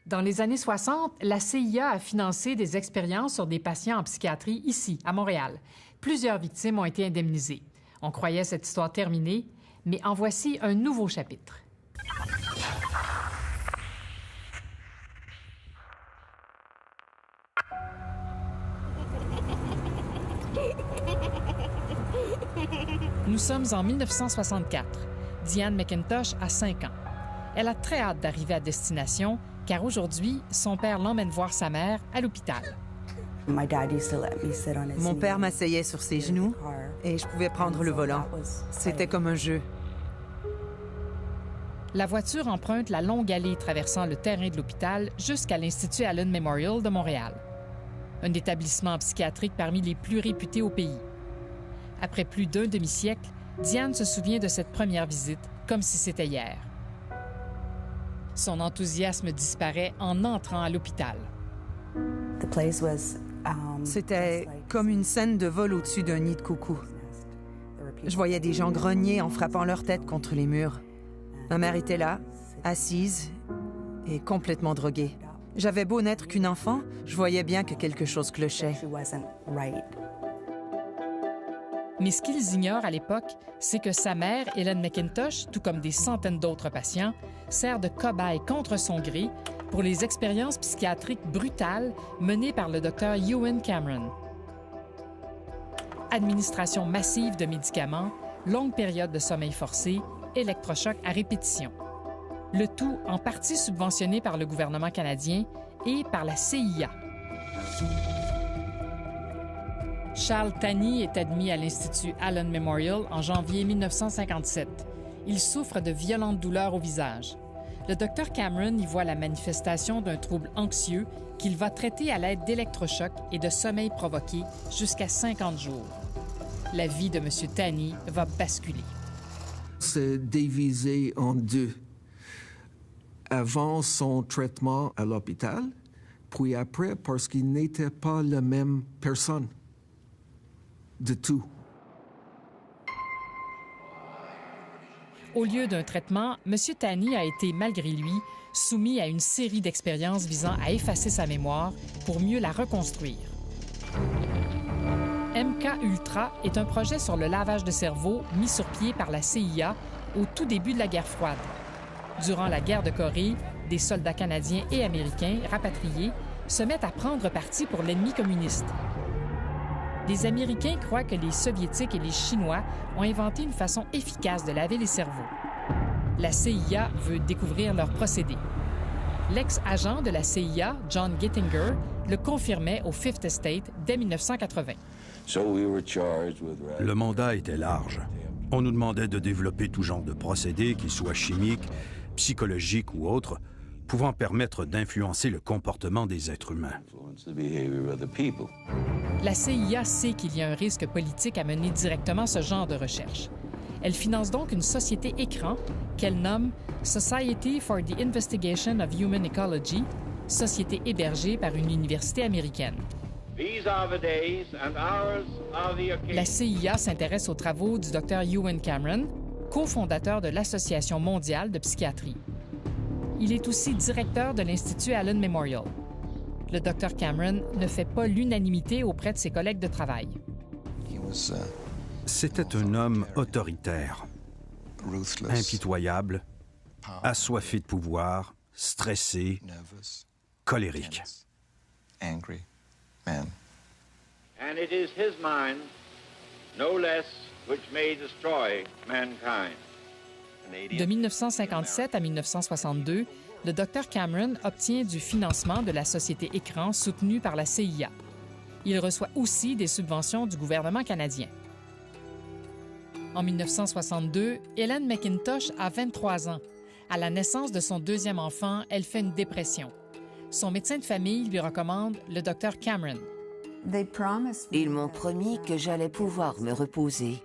Dans les années 60, la CIA a financé des expériences sur des patients en psychiatrie ici, à Montréal. Plusieurs victimes ont été indemnisées. On croyait cette histoire terminée, mais en voici un nouveau chapitre. Nous sommes en 1964. Diane McIntosh a 5 ans. Elle a très hâte d'arriver à destination, car aujourd'hui, son père l'emmène voir sa mère à l'hôpital. Mon père m'asseyait sur ses genoux et je pouvais prendre le volant. C'était comme un jeu. La voiture emprunte la longue allée traversant le terrain de l'hôpital jusqu'à l'Institut Allen Memorial de Montréal. Un établissement psychiatrique parmi les plus réputés au pays. Après plus d'un demi-siècle, Diane se souvient de cette première visite comme si c'était hier. Son enthousiasme disparaît en entrant à l'hôpital. C'était comme une scène de vol au-dessus d'un nid de coucou. Je voyais des gens grogner en frappant leur tête contre les murs. Ma mère était là, assise et complètement droguée. J'avais beau n'être qu'une enfant, je voyais bien que quelque chose clochait. Mais ce qu'ils ignorent à l'époque, c'est que sa mère, Helen McIntosh, tout comme des centaines d'autres patients, sert de cobaye contre son gré pour les expériences psychiatriques brutales menées par le docteur Ewen Cameron. Administration massive de médicaments, longue période de sommeil forcé, électrochocs à répétition. Le tout en partie subventionné par le gouvernement canadien et par la CIA. Charles Tani est admis à l'Institut Allen Memorial en janvier 1957. Il souffre de violentes douleurs au visage. Le docteur Cameron y voit la manifestation d'un trouble anxieux qu'il va traiter à l'aide d'électrochocs et de sommeil provoqué jusqu'à 50 jours. La vie de M. Tani va basculer. C'est divisé en deux. Avant son traitement à l'hôpital, puis après parce qu'il n'était pas la même personne. De tout. Au lieu d'un traitement, M. Tani a été, malgré lui, soumis à une série d'expériences visant à effacer sa mémoire pour mieux la reconstruire. MK Ultra est un projet sur le lavage de cerveau mis sur pied par la CIA au tout début de la guerre froide. Durant la guerre de Corée, des soldats canadiens et américains rapatriés se mettent à prendre parti pour l'ennemi communiste. Les Américains croient que les Soviétiques et les Chinois ont inventé une façon efficace de laver les cerveaux. La CIA veut découvrir leur procédé. L'ex-agent de la CIA, John Gittinger, le confirmait au Fifth Estate dès 1980. Le mandat était large. On nous demandait de développer tout genre de procédés, qu'ils soient chimiques, psychologiques ou autres, pouvant permettre d'influencer le comportement des êtres humains. La CIA sait qu'il y a un risque politique à mener directement ce genre de recherche. Elle finance donc une société écran qu'elle nomme Society for the Investigation of Human Ecology, société hébergée par une université américaine. La CIA s'intéresse aux travaux du Dr. Ewen Cameron, cofondateur de l'Association mondiale de psychiatrie. Il est aussi directeur de l'Institut Allen Memorial. Le Dr. Cameron ne fait pas l'unanimité auprès de ses collègues de travail. C'était un homme autoritaire, impitoyable, assoiffé de pouvoir, stressé, colérique. And it is his mind, no less, which may destroy mankind. De 1957 à 1962, le Dr. Cameron obtient du financement de la société Écran soutenue par la CIA. Il reçoit aussi des subventions du gouvernement canadien. En 1962, Helen McIntosh a 23 ans. À la naissance de son deuxième enfant, elle fait une dépression. Son médecin de famille lui recommande le Dr. Cameron. Ils m'ont promis que j'allais pouvoir me reposer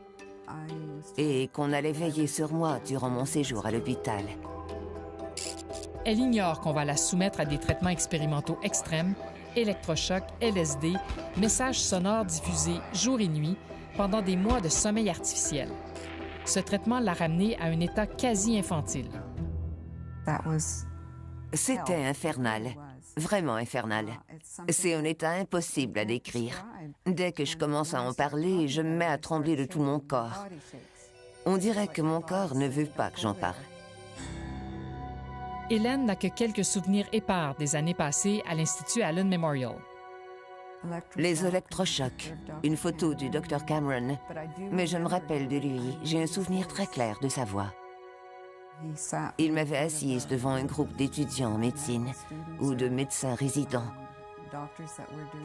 et qu'on allait veiller sur moi durant mon séjour à l'hôpital. Elle ignore qu'on va la soumettre à des traitements expérimentaux extrêmes, électrochocs, LSD, messages sonores diffusés jour et nuit pendant des mois de sommeil artificiel. Ce traitement l'a ramenée à un état quasi infantile. C'était infernal, vraiment infernal. C'est un état impossible à décrire. Dès que je commence à en parler, je me mets à trembler de tout mon corps. On dirait que mon corps ne veut pas que j'en parle. Hélène n'a que quelques souvenirs épars des années passées à l'Institut Allen Memorial. Les électrochocs, une photo du Dr Cameron, mais je me rappelle de lui. J'ai un souvenir très clair de sa voix. Il m'avait assise devant un groupe d'étudiants en médecine ou de médecins résidents.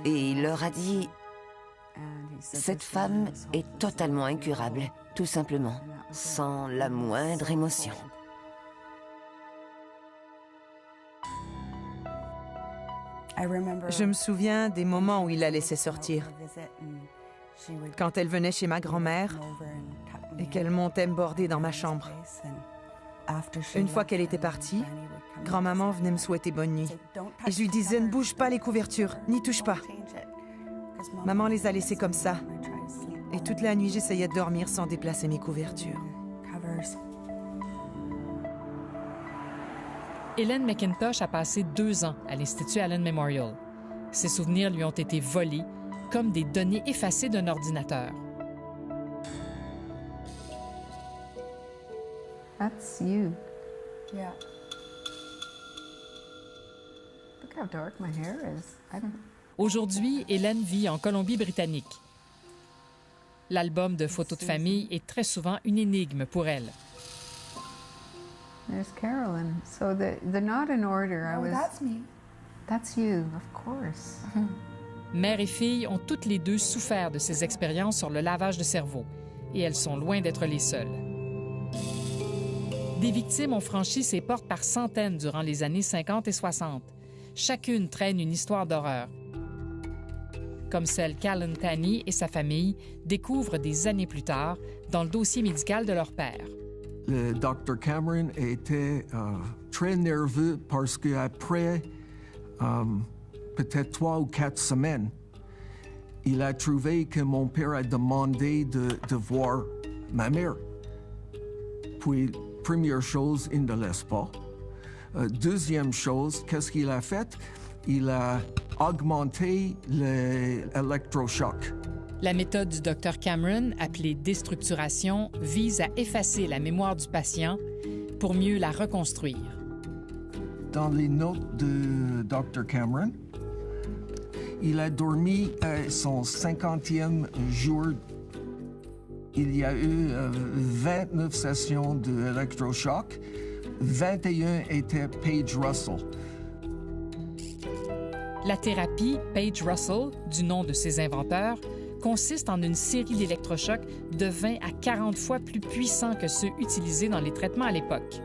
Et il leur a dit « Cette femme est totalement incurable, tout simplement, sans la moindre émotion. » Je me souviens des moments où il la laissait sortir. Quand elle venait chez ma grand-mère et qu'elle montait me border dans ma chambre. Une fois qu'elle était partie, grand-maman venait me souhaiter bonne nuit. Et je lui disais, ne bouge pas les couvertures, n'y touche pas. Maman les a laissées comme ça. Et toute la nuit, j'essayais de dormir sans déplacer mes couvertures. Hélène McIntosh a passé 2 ans à l'Institut Allen Memorial. Ses souvenirs lui ont été volés, comme des données effacées d'un ordinateur. That's you. Yeah. Look how dark my hair is. Aujourd'hui, Hélène vit en Colombie-Britannique. L'album de photos de famille est très souvent une énigme pour elle. There's Carolyn. So they're not in order. That's me. That's you, of course. Mère et fille ont toutes les deux souffert de ces expériences sur le lavage de cerveau, et elles sont loin d'être les seules. Des victimes ont franchi ces portes par centaines durant les années 50 et 60. Chacune traîne une histoire d'horreur, comme celle qu'Alan Tanney et sa famille découvrent des années plus tard dans le dossier médical de leur père. Le Dr Cameron était très nerveux parce qu'après peut-être 3 ou 4 semaines, il a trouvé que mon père a demandé de voir ma mère. Puis, première chose, il ne laisse pas. Deuxième chose, qu'est-ce qu'il a fait? Il a augmenté l'électrochoc. La méthode du Dr Cameron, appelée déstructuration, vise à effacer la mémoire du patient pour mieux la reconstruire. Dans les notes de Dr Cameron, il a dormi à son 50e jour. Il y a eu 29 sessions d'électrochoc. 21 étaient Page Russell. La thérapie Page Russell, du nom de ses inventeurs, consiste en une série d'électrochocs de 20 à 40 fois plus puissants que ceux utilisés dans les traitements à l'époque.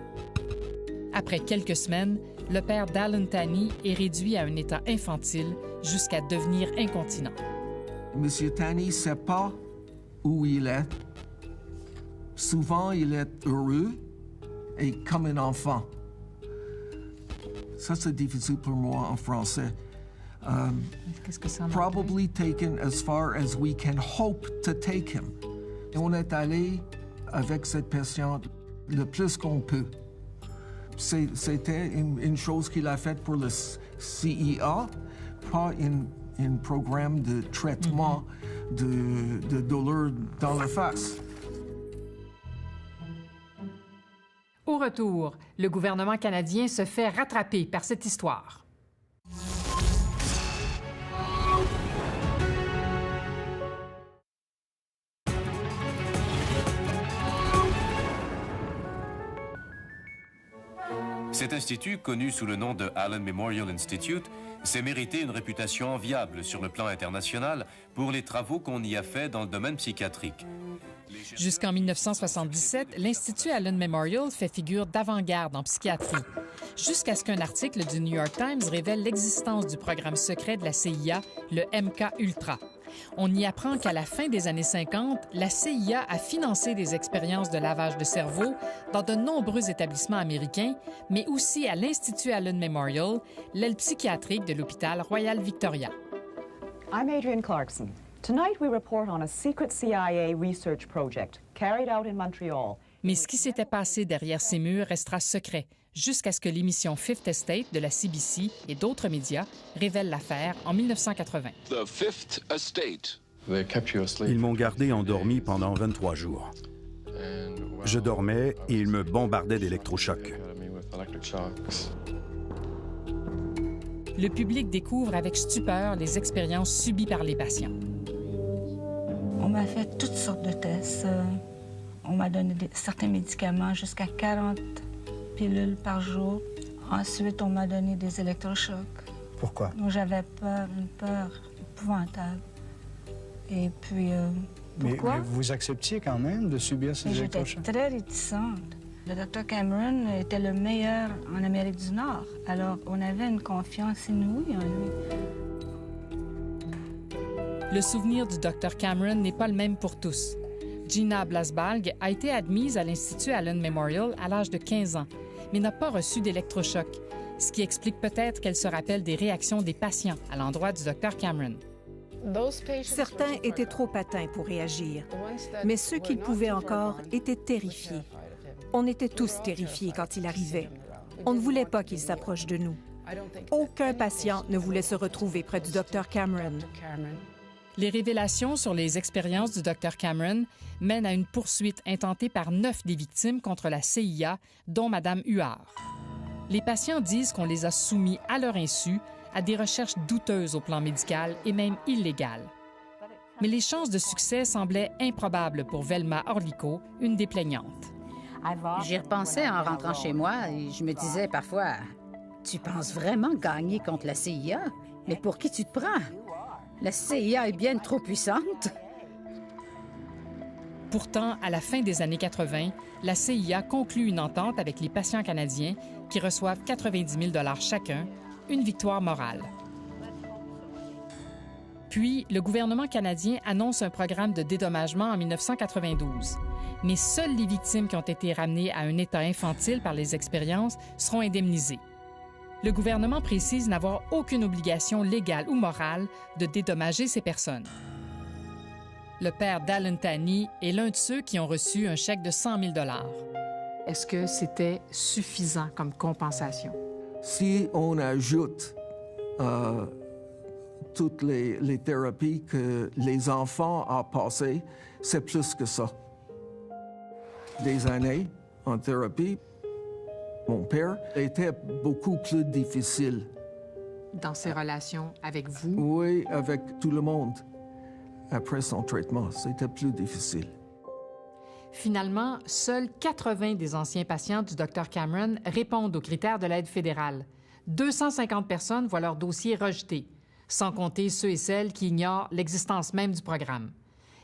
Après quelques semaines, le père d'Alan Tanney est réduit à un état infantile jusqu'à devenir incontinent. Monsieur Tanney ne sait pas où il est. Souvent, il est heureux et comme un enfant. Ça, c'est difficile pour moi en français. Qu'est-ce que ça Probably taken as far as we can hope to take him. Et on est allé avec cette patiente le plus qu'on peut. C'était une chose qu'il a faite pour le CIA, pas un programme de traitement de douleur dans la face. Au retour, le gouvernement canadien se fait rattraper par cette histoire. Cet institut, connu sous le nom de Allen Memorial Institute, s'est mérité une réputation enviable sur le plan international pour les travaux qu'on y a faits dans le domaine psychiatrique. Jusqu'en 1977, l'Institut Allen Memorial fait figure d'avant-garde en psychiatrie, jusqu'à ce qu'un article du New York Times révèle l'existence du programme secret de la CIA, le MK-Ultra. On y apprend qu'à la fin des années 50, la CIA a financé des expériences de lavage de cerveau dans de nombreux établissements américains, mais aussi à l'Institut Allen Memorial, l'aile psychiatrique de l'hôpital Royal Victoria. I'm Adrienne Clarkson. Tonight we report on a secret CIA research project carried out in Montreal Mais ce qui s'était passé derrière ces murs restera secret jusqu'à ce que l'émission Fifth Estate de la CBC et d'autres médias révèlent l'affaire en 1980. The Fifth Estate. Ils m'ont gardé endormi pendant 23 jours. Je dormais et ils me bombardaient d'électrochocs. Le public découvre avec stupeur les expériences subies par les patients. On m'a fait toutes sortes de tests. On m'a donné certains médicaments, jusqu'à 40 pilules par jour. Ensuite, on m'a donné des électrochocs. Pourquoi? Donc, j'avais peur, une peur épouvantable. Et puis, pourquoi? Mais vous acceptiez quand même de subir ces électrochocs? J'étais très réticente. Le Dr Cameron était le meilleur en Amérique du Nord. Alors, on avait une confiance inouïe en lui. Le souvenir du Dr Cameron n'est pas le même pour tous. Gina Blasbalg a été admise à l'Institut Allen Memorial à l'âge de 15 ans, mais n'a pas reçu d'électrochoc, ce qui explique peut-être qu'elle se rappelle des réactions des patients à l'endroit du Dr Cameron. Certains étaient trop atteints pour réagir, mais ceux qui le pouvaient encore étaient terrifiés. On était tous terrifiés quand il arrivait. On ne voulait pas qu'il s'approche de nous. Aucun patient ne voulait se retrouver près du Dr Cameron. Les révélations sur les expériences du Dr Cameron mènent à une poursuite intentée par 9 des victimes contre la CIA, dont Mme Huard. Les patients disent qu'on les a soumis à leur insu à des recherches douteuses au plan médical et même illégales. Mais les chances de succès semblaient improbables pour Velma Orlico, une des plaignantes. J'y repensais en rentrant chez moi et je me disais parfois, « Tu penses vraiment gagner contre la CIA? Mais pour qui tu te prends? La CIA est bien trop puissante. » Pourtant, à la fin des années 80, la CIA conclut une entente avec les patients canadiens qui reçoivent 90 000 $ chacun, une victoire morale. Puis, le gouvernement canadien annonce un programme de dédommagement en 1992. Mais seules les victimes qui ont été ramenées à un état infantile par les expériences seront indemnisées. Le gouvernement précise n'avoir aucune obligation légale ou morale de dédommager ces personnes. Le père d'Alan Tanney est l'un de ceux qui ont reçu un chèque de 100 000 $. Est-ce que c'était suffisant comme compensation? Si on ajoute toutes les thérapies que les enfants ont passées, c'est plus que ça. Des années en thérapie, mon père était beaucoup plus difficile. Dans ses relations avec vous? Oui, avec tout le monde. Après son traitement, c'était plus difficile. Finalement, seuls 80 des anciens patients du Dr Cameron répondent aux critères de l'aide fédérale. 250 personnes voient leur dossier rejeté, sans compter ceux et celles qui ignorent l'existence même du programme.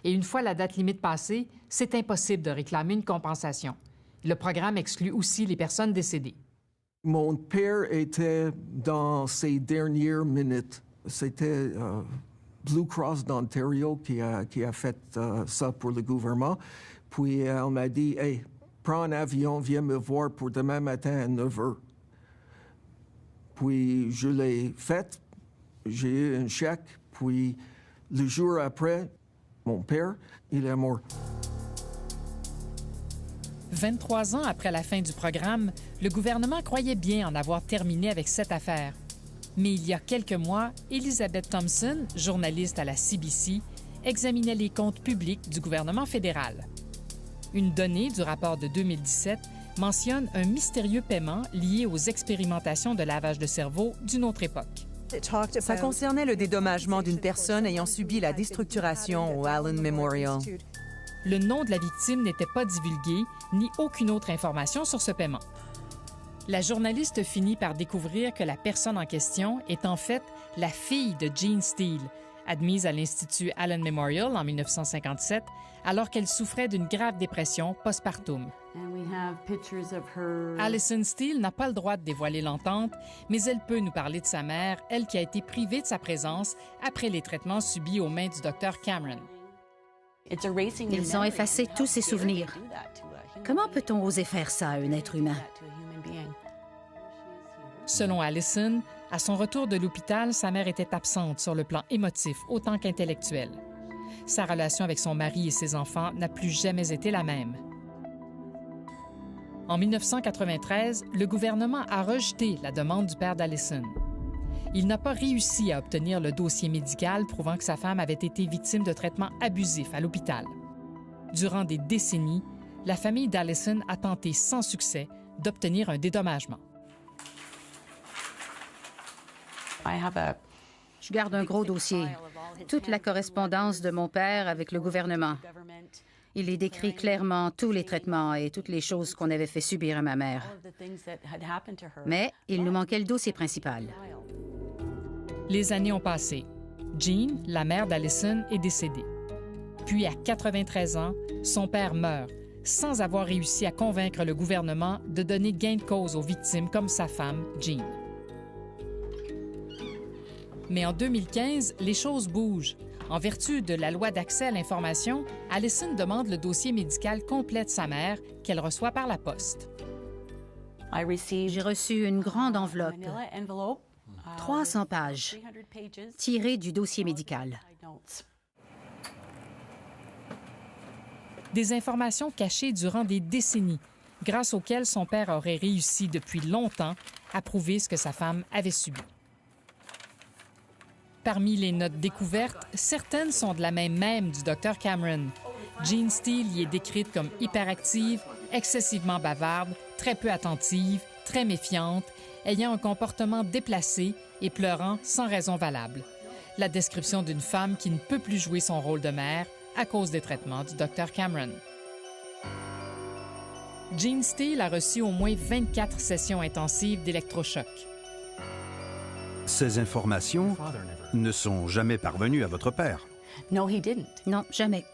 Et une fois la date limite passée, c'est impossible de réclamer une compensation. Le programme exclut aussi les personnes décédées. Mon père était dans ses dernières minutes. C'était Blue Cross d'Ontario qui a fait ça pour le gouvernement. Puis elle m'a dit, « Hey, prends un avion, viens me voir pour demain matin à 9 h. » Puis je l'ai fait. J'ai eu un chèque. Puis le jour après, mon père, il est mort. 23 ans après la fin du programme, le gouvernement croyait bien en avoir terminé avec cette affaire. Mais il y a quelques mois, Elizabeth Thompson, journaliste à la CBC, examinait les comptes publics du gouvernement fédéral. Une donnée du rapport de 2017 mentionne un mystérieux paiement lié aux expérimentations de lavage de cerveau d'une autre époque. Ça concernait le dédommagement d'une personne ayant subi la déstructuration au Allen Memorial. Le nom de la victime n'était pas divulgué, ni aucune autre information sur ce paiement. La journaliste finit par découvrir que la personne en question est en fait la fille de Jean Steele, admise à l'Institut Allen Memorial en 1957, alors qu'elle souffrait d'une grave dépression postpartum. Allison Steele n'a pas le droit de dévoiler l'entente, mais elle peut nous parler de sa mère, elle qui a été privée de sa présence après les traitements subis aux mains du Dr Cameron. Ils ont effacé tous ses souvenirs. Comment peut-on oser faire ça à un être humain? Selon Allison, à son retour de l'hôpital, sa mère était absente sur le plan émotif autant qu'intellectuel. Sa relation avec son mari et ses enfants n'a plus jamais été la même. En 1993, le gouvernement a rejeté la demande du père d'Allison. Il n'a pas réussi à obtenir le dossier médical prouvant que sa femme avait été victime de traitements abusifs à l'hôpital. Durant des décennies, la famille d'Allison a tenté sans succès d'obtenir un dédommagement. Je garde un gros dossier. Toute la correspondance de mon père avec le gouvernement. Il y décrit clairement tous les traitements et toutes les choses qu'on avait fait subir à ma mère. Mais il nous manquait le dossier principal. Les années ont passé. Jean, la mère d'Allison, est décédée. Puis, à 93 ans, son père meurt, sans avoir réussi à convaincre le gouvernement de donner gain de cause aux victimes comme sa femme, Jean. Mais en 2015, les choses bougent. En vertu de la loi d'accès à l'information, Allison demande le dossier médical complet de sa mère qu'elle reçoit par la poste. J'ai reçu une grande enveloppe, 300 pages, tirées du dossier médical. Des informations cachées durant des décennies, grâce auxquelles son père aurait réussi depuis longtemps à prouver ce que sa femme avait subi. Parmi les notes découvertes, certaines sont de la même du Dr Cameron. Jean Steele y est décrite comme hyperactive, excessivement bavarde, très peu attentive, très méfiante, ayant un comportement déplacé et pleurant sans raison valable. La description d'une femme qui ne peut plus jouer son rôle de mère à cause des traitements du Dr Cameron. Jean Steele a reçu au moins 24 sessions intensives d'électrochoc. Ces informations ne sont jamais parvenues à votre père. Non, jamais.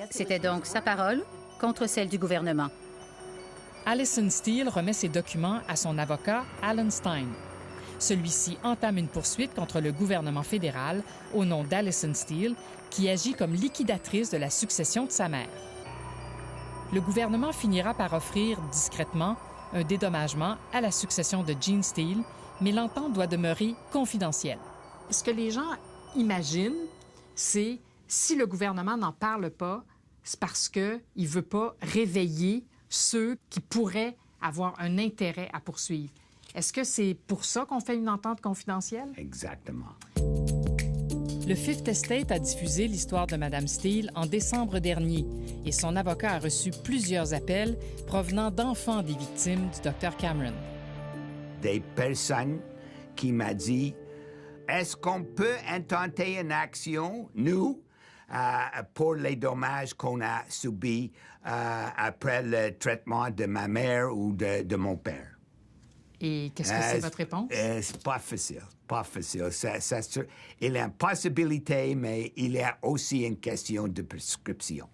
C'était donc sa parole contre celle du gouvernement. Allison Steele remet ses documents à son avocat, Alan Stein. Celui-ci entame une poursuite contre le gouvernement fédéral au nom d'Allison Steele, qui agit comme liquidatrice de la succession de sa mère. Le gouvernement finira par offrir discrètement un dédommagement à la succession de Jean Steele, mais l'entente doit demeurer confidentielle. Ce que les gens imaginent, c'est si le gouvernement n'en parle pas, c'est parce qu'il ne veut pas réveiller ceux qui pourraient avoir un intérêt à poursuivre. Est-ce que c'est pour ça qu'on fait une entente confidentielle? Exactement. Le Fifth Estate a diffusé l'histoire de Mme Steele en décembre dernier et son avocat a reçu plusieurs appels provenant d'enfants des victimes du Dr Cameron. Des personnes qui m'ont dit « Est-ce qu'on peut intenter une action, nous, pour les dommages qu'on a subis après le traitement de ma mère ou de mon père? » Et qu'est-ce que c'est votre réponse? C'est pas facile, pas facile. Il y a une possibilité, mais il y a aussi une question de prescription.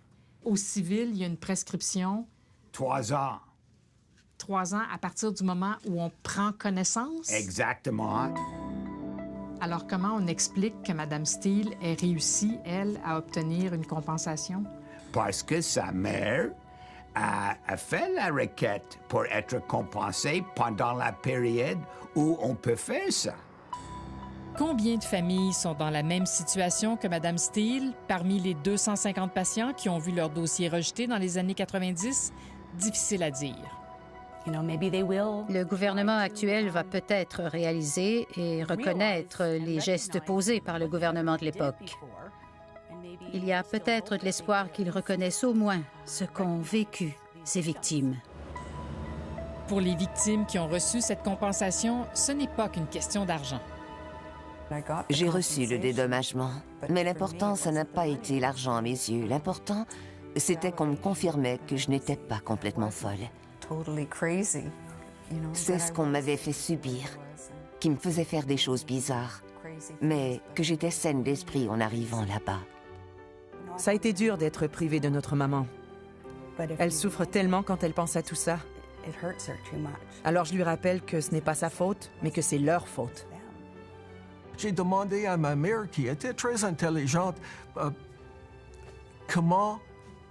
Au civil, il y a une prescription? 3 ans. 3 ans à partir du moment où on prend connaissance? Exactement. Alors, comment on explique que Mme Steele ait réussi, elle, à obtenir une compensation? Parce que sa mère a fait la requête pour être compensée pendant la période où on peut faire ça. Combien de familles sont dans la même situation que Mme Steele parmi les 250 patients qui ont vu leur dossier rejeté dans les années 90? Difficile à dire. Le gouvernement actuel va peut-être réaliser et reconnaître les gestes posés par le gouvernement de l'époque. Il y a peut-être de l'espoir qu'ils reconnaissent au moins ce qu'ont vécu ces victimes. Pour les victimes qui ont reçu cette compensation, ce n'est pas qu'une question d'argent. J'ai reçu le dédommagement, mais l'important, ça n'a pas été l'argent à mes yeux. L'important, c'était qu'on me confirmait que je n'étais pas complètement folle. C'est ce qu'on m'avait fait subir, qui me faisait faire des choses bizarres, mais que j'étais saine d'esprit en arrivant là-bas. Ça a été dur d'être privé de notre maman. Elle souffre tellement quand elle pense à tout ça. Alors je lui rappelle que ce n'est pas sa faute, mais que c'est leur faute. J'ai demandé à ma mère, qui était très intelligente, comment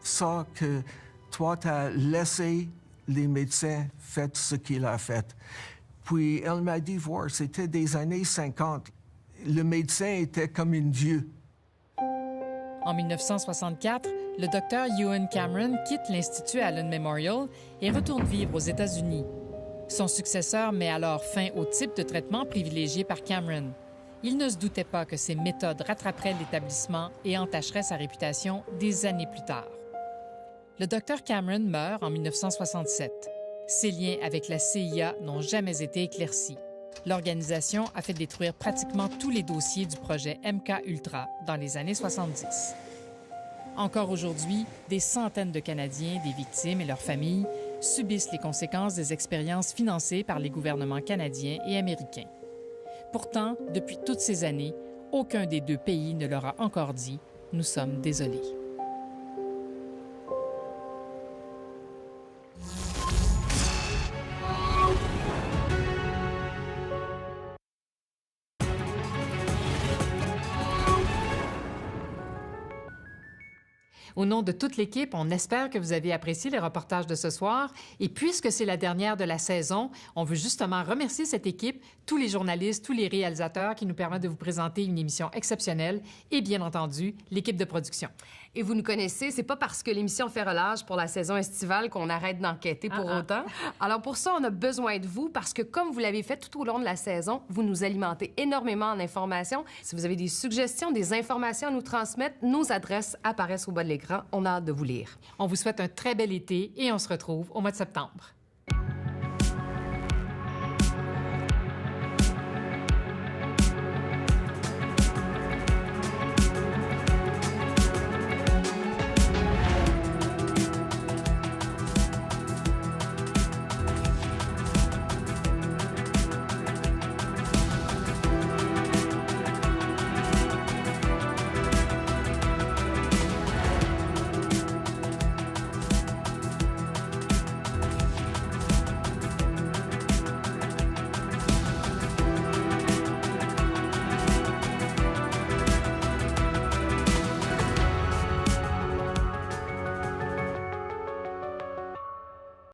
ça que toi t'as laissé les médecins faire ce qu'il a fait. Puis elle m'a dit, voir, c'était des années 50. Le médecin était comme un dieu. En 1964, Le docteur Ewan Cameron quitte l'Institut Allen Memorial et retourne vivre aux États-Unis. Son successeur met alors fin au type de traitement privilégié par Cameron. Il ne se doutait pas que ces méthodes rattraperaient l'établissement et entacheraient sa réputation des années plus tard. Le docteur Cameron meurt en 1967. Ses liens avec la CIA n'ont jamais été éclaircis. L'organisation a fait détruire pratiquement tous les dossiers du projet MK-Ultra dans les années 70. Encore aujourd'hui, des centaines de Canadiens, des victimes et leurs familles subissent les conséquences des expériences financées par les gouvernements canadiens et américains. Pourtant, depuis toutes ces années, aucun des deux pays ne leur a encore dit « Nous sommes désolés ». Au nom de toute l'équipe, on espère que vous avez apprécié les reportages de ce soir. Et puisque c'est la dernière de la saison, on veut justement remercier cette équipe, tous les journalistes, tous les réalisateurs qui nous permettent de vous présenter une émission exceptionnelle et bien entendu, l'équipe de production. Et vous nous connaissez, c'est pas parce que l'émission fait relâche pour la saison estivale qu'on arrête d'enquêter pour autant. Alors pour ça, on a besoin de vous parce que comme vous l'avez fait tout au long de la saison, vous nous alimentez énormément en informations. Si vous avez des suggestions, des informations à nous transmettre, nos adresses apparaissent au bas de l'écran. On a hâte de vous lire. On vous souhaite un très bel été et on se retrouve au mois de septembre.